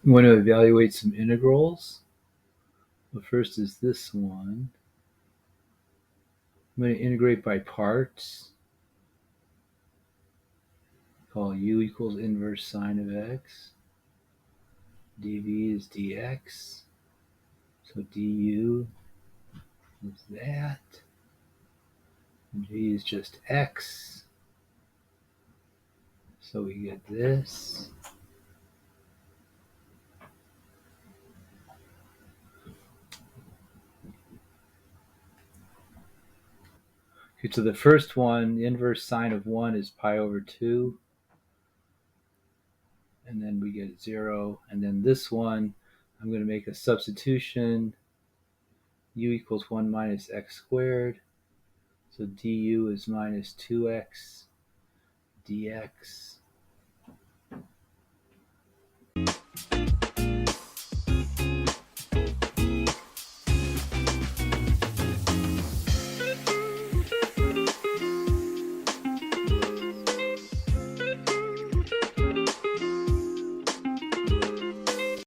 We want to evaluate some integrals. The first is this one. I'm going to integrate by parts. Call u equals inverse sine of x. dv is dx. So du is that. And v is just x. So we get this. Okay, so the first one, the inverse sine of 1 is pi over 2. And then we get 0. And then this one, I'm going to make a substitution. U equals 1 minus x squared. So du is minus 2x dx.